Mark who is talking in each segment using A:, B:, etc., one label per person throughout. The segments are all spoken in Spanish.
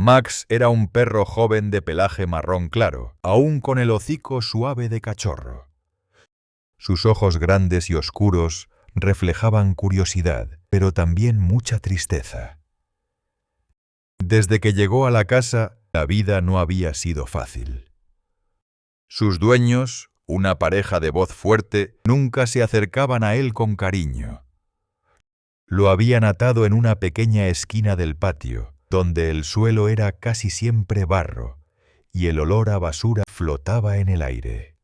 A: Max era un perro joven de pelaje marrón claro, aún con el hocico suave de cachorro. Sus ojos grandes y oscuros reflejaban curiosidad, pero también mucha tristeza. Desde que llegó a la casa, la vida no había sido fácil. Sus dueños, una pareja de voz fuerte, nunca se acercaban a él con cariño. Lo habían atado en una pequeña esquina del patio, donde el suelo era casi siempre barro y el olor a basura flotaba en el aire.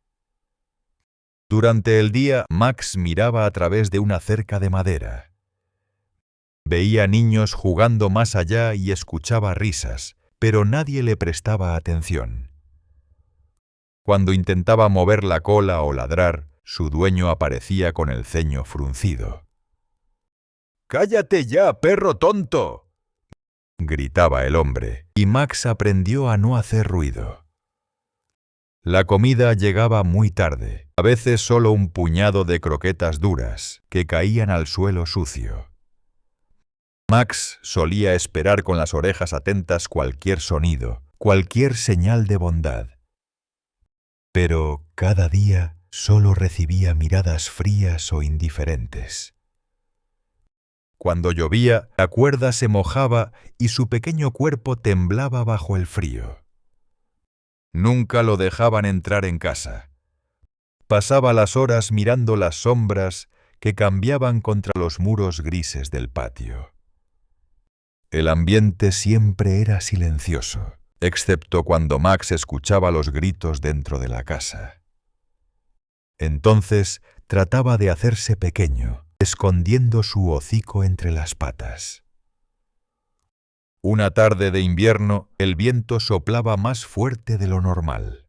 A: Durante el día, Max miraba a través de una cerca de madera. Veía niños jugando más allá y escuchaba risas, pero nadie le prestaba atención. Cuando intentaba mover la cola o ladrar, su dueño aparecía con el ceño fruncido. «¡Cállate ya, perro tonto!», gritaba el hombre, y Max aprendió a no hacer ruido. La comida llegaba muy tarde, a veces solo un puñado de croquetas duras que caían al suelo sucio. Max solía esperar con las orejas atentas cualquier sonido, cualquier señal de bondad. Pero cada día solo recibía miradas frías o indiferentes. Cuando llovía, la cuerda se mojaba y su pequeño cuerpo temblaba bajo el frío. Nunca lo dejaban entrar en casa. Pasaba las horas mirando las sombras que cambiaban contra los muros grises del patio. El ambiente siempre era silencioso, excepto cuando Max escuchaba los gritos dentro de la casa. Entonces trataba de hacerse pequeño, escondiendo su hocico entre las patas. Una tarde de invierno, el viento soplaba más fuerte de lo normal.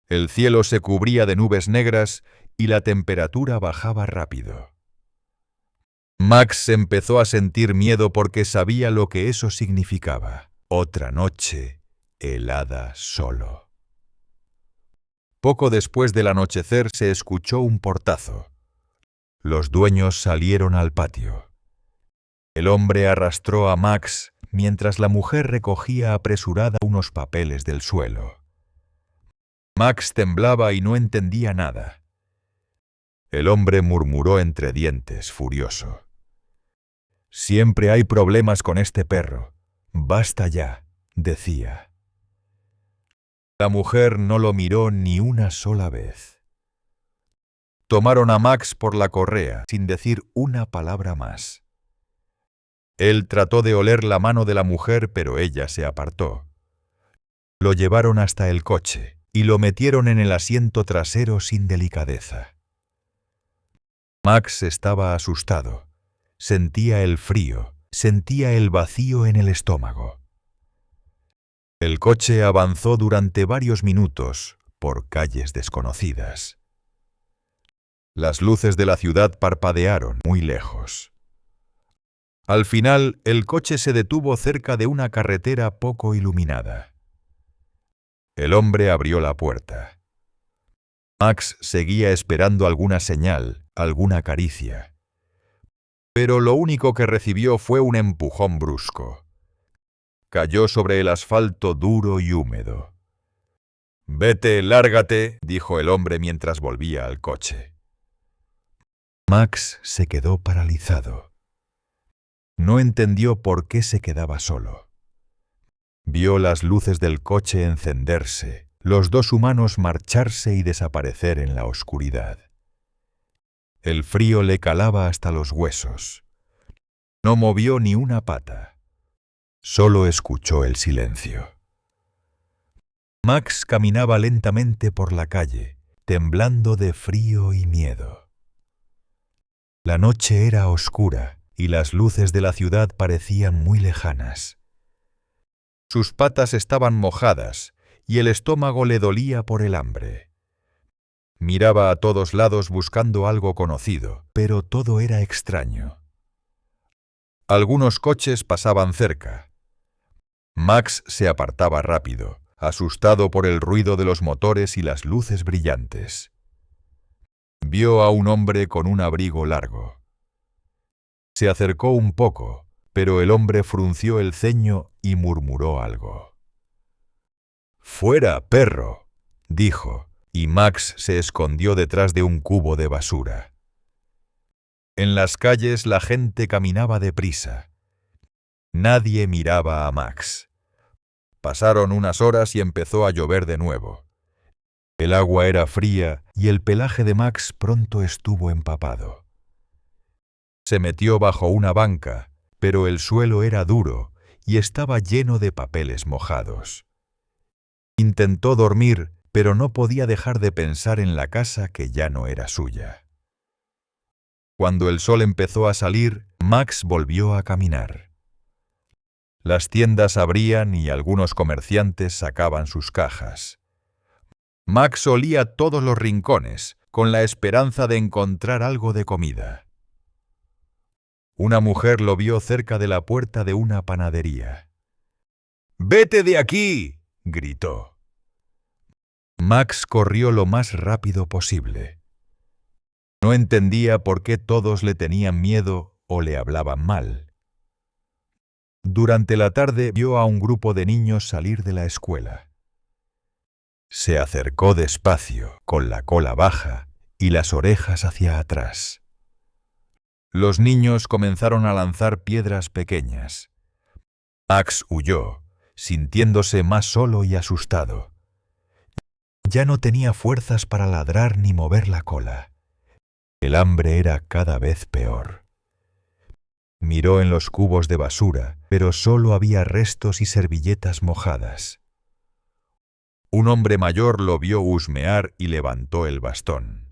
A: El cielo se cubría de nubes negras y la temperatura bajaba rápido. Max empezó a sentir miedo porque sabía lo que eso significaba. Otra noche helada solo. Poco después del anochecer se escuchó un portazo. Los dueños salieron al patio. El hombre arrastró a Max mientras la mujer recogía apresurada unos papeles del suelo. Max temblaba y no entendía nada. El hombre murmuró entre dientes, furioso. «Siempre hay problemas con este perro. Basta ya», decía. La mujer no lo miró ni una sola vez. Tomaron a Max por la correa, sin decir una palabra más. Él trató de oler la mano de la mujer, pero ella se apartó. Lo llevaron hasta el coche y lo metieron en el asiento trasero sin delicadeza. Max estaba asustado. Sentía el frío, sentía el vacío en el estómago. El coche avanzó durante varios minutos por calles desconocidas. Las luces de la ciudad parpadearon muy lejos. Al final, el coche se detuvo cerca de una carretera poco iluminada. El hombre abrió la puerta. Max seguía esperando alguna señal, alguna caricia. Pero lo único que recibió fue un empujón brusco. Cayó sobre el asfalto duro y húmedo. «Vete, lárgate», dijo el hombre mientras volvía al coche. Max se quedó paralizado. No entendió por qué se quedaba solo. Vio las luces del coche encenderse, los dos humanos marcharse y desaparecer en la oscuridad. El frío le calaba hasta los huesos. No movió ni una pata. Solo escuchó el silencio. Max caminaba lentamente por la calle, temblando de frío y miedo. La noche era oscura y las luces de la ciudad parecían muy lejanas. Sus patas estaban mojadas y el estómago le dolía por el hambre. Miraba a todos lados buscando algo conocido, pero todo era extraño. Algunos coches pasaban cerca. Max se apartaba rápido, asustado por el ruido de los motores y las luces brillantes. Vio a un hombre con un abrigo largo. Se acercó un poco, pero el hombre frunció el ceño y murmuró algo. «¡Fuera, perro!», dijo, y Max se escondió detrás de un cubo de basura. En las calles la gente caminaba deprisa. Nadie miraba a Max. Pasaron unas horas y empezó a llover de nuevo. El agua era fría y el pelaje de Max pronto estuvo empapado. Se metió bajo una banca, pero el suelo era duro y estaba lleno de papeles mojados. Intentó dormir, pero no podía dejar de pensar en la casa que ya no era suya. Cuando el sol empezó a salir, Max volvió a caminar. Las tiendas abrían y algunos comerciantes sacaban sus cajas. Max olía todos los rincones, con la esperanza de encontrar algo de comida. Una mujer lo vio cerca de la puerta de una panadería. «¡Vete de aquí!», gritó. Max corrió lo más rápido posible. No entendía por qué todos le tenían miedo o le hablaban mal. Durante la tarde vio a un grupo de niños salir de la escuela. Se acercó despacio, con la cola baja y las orejas hacia atrás. Los niños comenzaron a lanzar piedras pequeñas. Max huyó, sintiéndose más solo y asustado. Ya no tenía fuerzas para ladrar ni mover la cola. El hambre era cada vez peor. Miró en los cubos de basura, pero solo había restos y servilletas mojadas. Un hombre mayor lo vio husmear y levantó el bastón.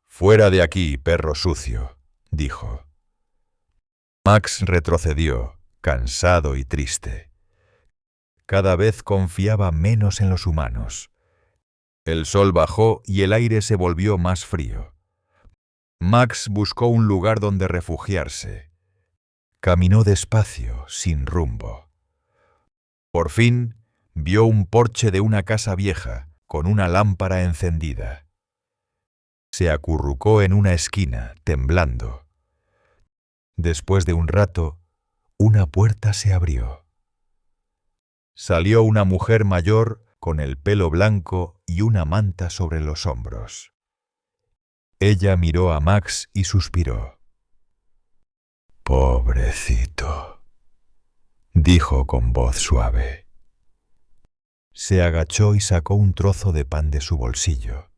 A: «¡Fuera de aquí, perro sucio!», dijo. Max retrocedió, cansado y triste. Cada vez confiaba menos en los humanos. El sol bajó y el aire se volvió más frío. Max buscó un lugar donde refugiarse. Caminó despacio, sin rumbo. Por fin, vio un porche de una casa vieja, con una lámpara encendida. Se acurrucó en una esquina, temblando. Después de un rato, una puerta se abrió. Salió una mujer mayor con el pelo blanco y una manta sobre los hombros. Ella miró a Max y suspiró. «Pobrecito», dijo con voz suave. Se agachó y sacó un trozo de pan de su bolsillo.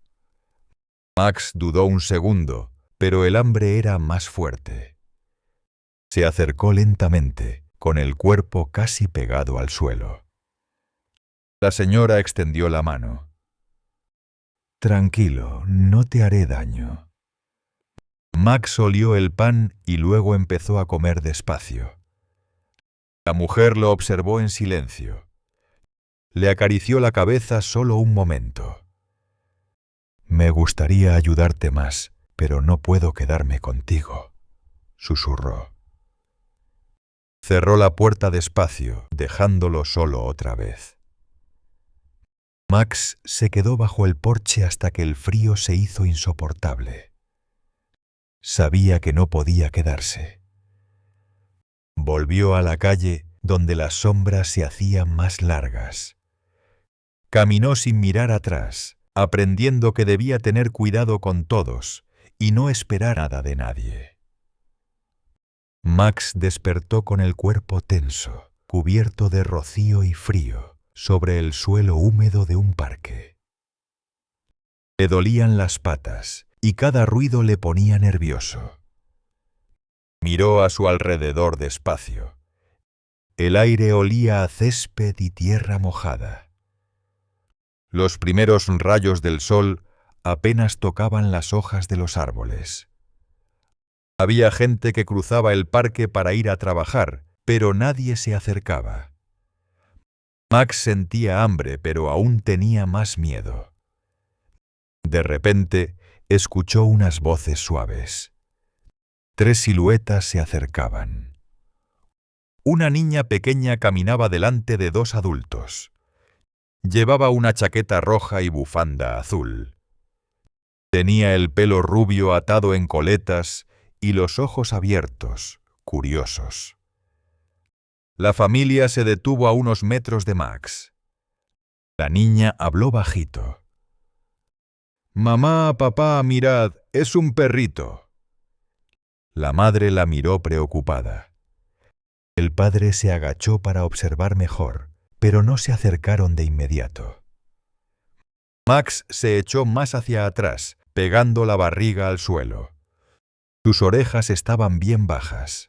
A: Max dudó un segundo, pero el hambre era más fuerte. Se acercó lentamente, con el cuerpo casi pegado al suelo. La señora extendió la mano. «Tranquilo, no te haré daño». Max olió el pan y luego empezó a comer despacio. La mujer lo observó en silencio. Le acarició la cabeza solo un momento. «Me gustaría ayudarte más, pero no puedo quedarme contigo», susurró. Cerró la puerta despacio, dejándolo solo otra vez. Max se quedó bajo el porche hasta que el frío se hizo insoportable. Sabía que no podía quedarse. Volvió a la calle, donde las sombras se hacían más largas. Caminó sin mirar atrás, aprendiendo que debía tener cuidado con todos y no esperar nada de nadie. Max despertó con el cuerpo tenso, cubierto de rocío y frío, sobre el suelo húmedo de un parque. Le dolían las patas y cada ruido le ponía nervioso. Miró a su alrededor despacio. El aire olía a césped y tierra mojada. Los primeros rayos del sol apenas tocaban las hojas de los árboles. Había gente que cruzaba el parque para ir a trabajar, pero nadie se acercaba. Max sentía hambre, pero aún tenía más miedo. De repente, escuchó unas voces suaves. 3 siluetas se acercaban. Una niña pequeña caminaba delante de 2 adultos. Llevaba una chaqueta roja y bufanda azul. Tenía el pelo rubio atado en coletas y los ojos abiertos, curiosos. La familia se detuvo a unos metros de Max. La niña habló bajito. «Mamá, papá, mirad, es un perrito». La madre la miró preocupada. El padre se agachó para observar mejor, pero no se acercaron de inmediato. Max se echó más hacia atrás, pegando la barriga al suelo. Sus orejas estaban bien bajas.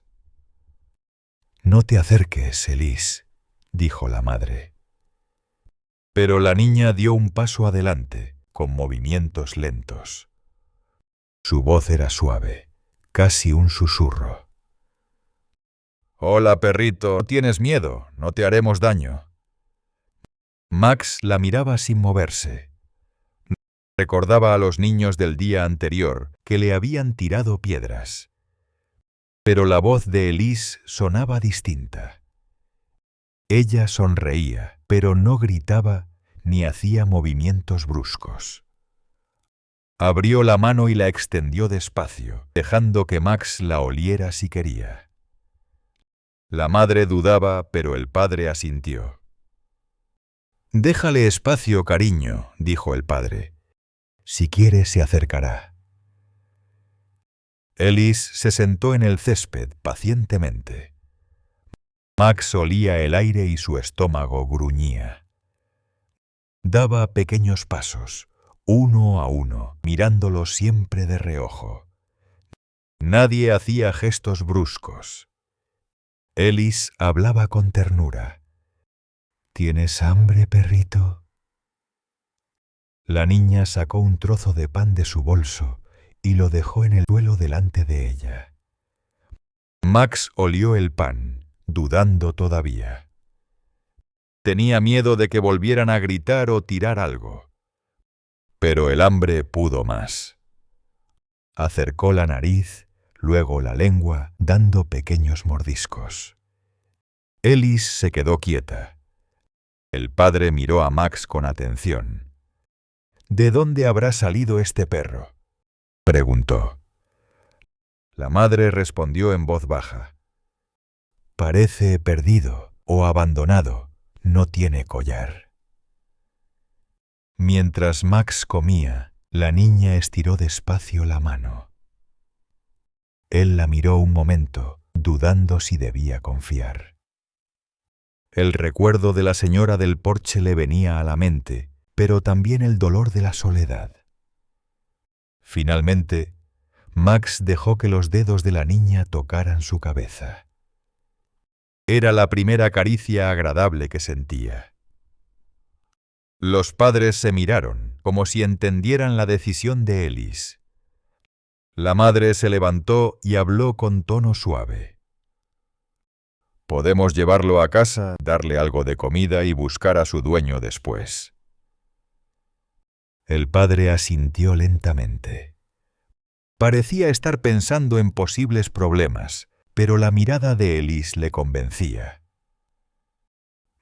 A: «No te acerques, Elise», dijo la madre. Pero la niña dio un paso adelante, con movimientos lentos. Su voz era suave, casi un susurro. «Hola, perrito, no tienes miedo, no te haremos daño». Max la miraba sin moverse. Recordaba a los niños del día anterior que le habían tirado piedras. Pero la voz de Elise sonaba distinta. Ella sonreía, pero no gritaba ni hacía movimientos bruscos. Abrió la mano y la extendió despacio, dejando que Max la oliera si quería. La madre dudaba, pero el padre asintió. «Déjale espacio, cariño», dijo el padre. «Si quiere, se acercará». Elise se sentó en el césped pacientemente. Max olía el aire y su estómago gruñía. Daba pequeños pasos, uno a uno, mirándolo siempre de reojo. Nadie hacía gestos bruscos. Elise hablaba con ternura. «¿Tienes hambre, perrito?». La niña sacó un trozo de pan de su bolso y lo dejó en el suelo delante de ella. Max olió el pan, dudando todavía. Tenía miedo de que volvieran a gritar o tirar algo. Pero el hambre pudo más. Acercó la nariz, luego la lengua, dando pequeños mordiscos. Elise se quedó quieta. El padre miró a Max con atención. «¿De dónde habrá salido este perro?», preguntó. La madre respondió en voz baja. «Parece perdido o abandonado, no tiene collar». Mientras Max comía, la niña estiró despacio la mano. Él la miró un momento, dudando si debía confiar. El recuerdo de la señora del porche le venía a la mente, pero también el dolor de la soledad. Finalmente, Max dejó que los dedos de la niña tocaran su cabeza. Era la primera caricia agradable que sentía. Los padres se miraron, como si entendieran la decisión de Elise. La madre se levantó y habló con tono suave. «Podemos llevarlo a casa, darle algo de comida y buscar a su dueño después». El padre asintió lentamente. Parecía estar pensando en posibles problemas, pero la mirada de Elise le convencía.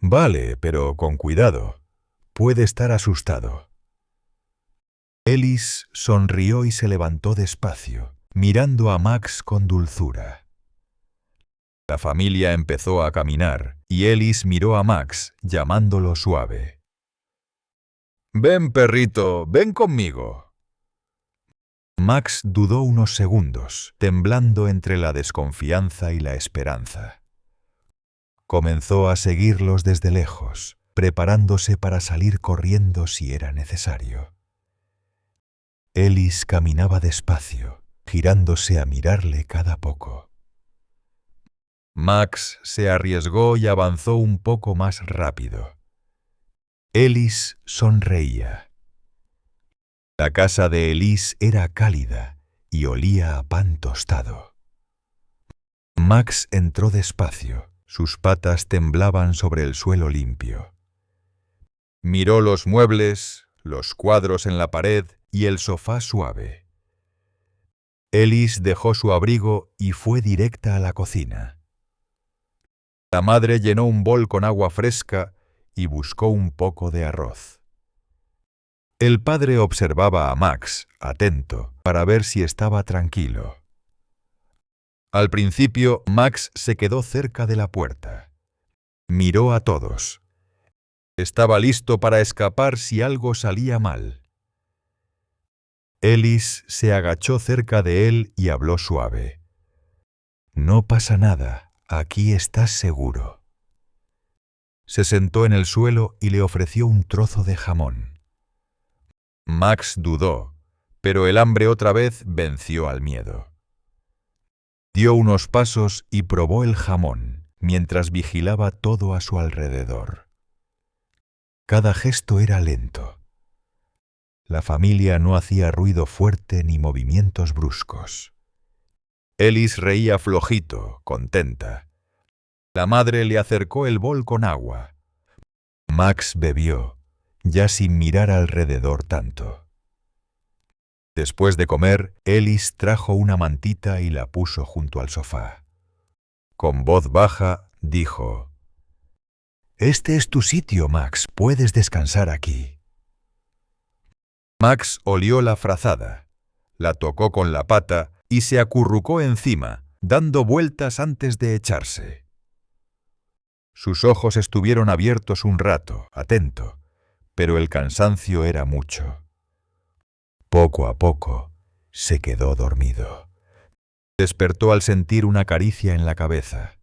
A: «Vale, pero con cuidado. Puede estar asustado». Elise sonrió y se levantó despacio, mirando a Max con dulzura. La familia empezó a caminar y Elise miró a Max, llamándolo suave. «Ven, perrito, ven conmigo». Max dudó unos segundos, temblando entre la desconfianza y la esperanza. Comenzó a seguirlos desde lejos, preparándose para salir corriendo si era necesario. Elise caminaba despacio, girándose a mirarle cada poco. Max se arriesgó y avanzó un poco más rápido. Elise sonreía. La casa de Elise era cálida y olía a pan tostado. Max entró despacio, sus patas temblaban sobre el suelo limpio. Miró los muebles, los cuadros en la pared y el sofá suave. Elise dejó su abrigo y fue directa a la cocina. La madre llenó un bol con agua fresca y buscó un poco de arroz. El padre observaba a Max, atento, para ver si estaba tranquilo. Al principio, Max se quedó cerca de la puerta. Miró a todos. Estaba listo para escapar si algo salía mal. Ellis se agachó cerca de él y habló suave. «No pasa nada, aquí estás seguro». Se sentó en el suelo y le ofreció un trozo de jamón. Max dudó, pero el hambre otra vez venció al miedo. Dio unos pasos y probó el jamón, mientras vigilaba todo a su alrededor. Cada gesto era lento. La familia no hacía ruido fuerte ni movimientos bruscos. Ellis reía flojito, contenta. La madre le acercó el bol con agua. Max bebió, ya sin mirar alrededor tanto. Después de comer, Ellis trajo una mantita y la puso junto al sofá. Con voz baja, dijo: «Este es tu sitio, Max, puedes descansar aquí». Max olió la frazada, la tocó con la pata y se acurrucó encima, dando vueltas antes de echarse. Sus ojos estuvieron abiertos un rato, atento, pero el cansancio era mucho. Poco a poco, se quedó dormido. Despertó al sentir una caricia en la cabeza.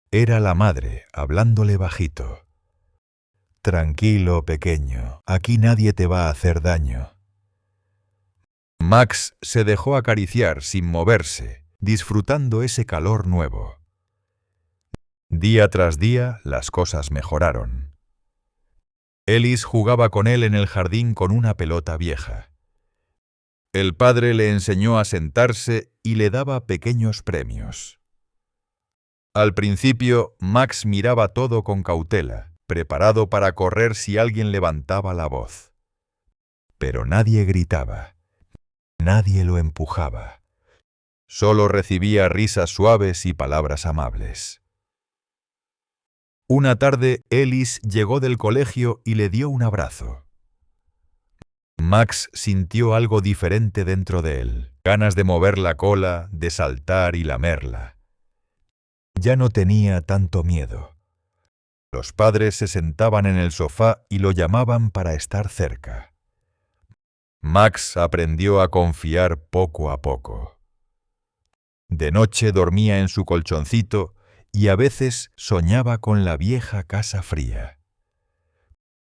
A: Era la madre, hablándole bajito. «Tranquilo, pequeño, aquí nadie te va a hacer daño». Max se dejó acariciar sin moverse, disfrutando ese calor nuevo. Día tras día, las cosas mejoraron. Ellis jugaba con él en el jardín con una pelota vieja. El padre le enseñó a sentarse y le daba pequeños premios. Al principio, Max miraba todo con cautela, preparado para correr si alguien levantaba la voz. Pero nadie gritaba, nadie lo empujaba. Solo recibía risas suaves y palabras amables. Una tarde, Ellis llegó del colegio y le dio un abrazo. Max sintió algo diferente dentro de él, ganas de mover la cola, de saltar y lamerla. Ya no tenía tanto miedo. Los padres se sentaban en el sofá y lo llamaban para estar cerca. Max aprendió a confiar poco a poco. De noche dormía en su colchoncito y a veces soñaba con la vieja casa fría.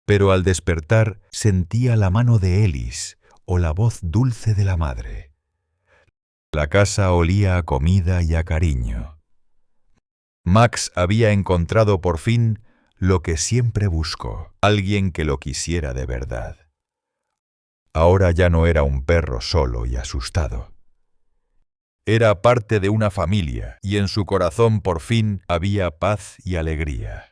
A: Pero al despertar sentía la mano de Ellis o la voz dulce de la madre. La casa olía a comida y a cariño. Max había encontrado por fin lo que siempre buscó, alguien que lo quisiera de verdad. Ahora ya no era un perro solo y asustado. Era parte de una familia y en su corazón por fin había paz y alegría.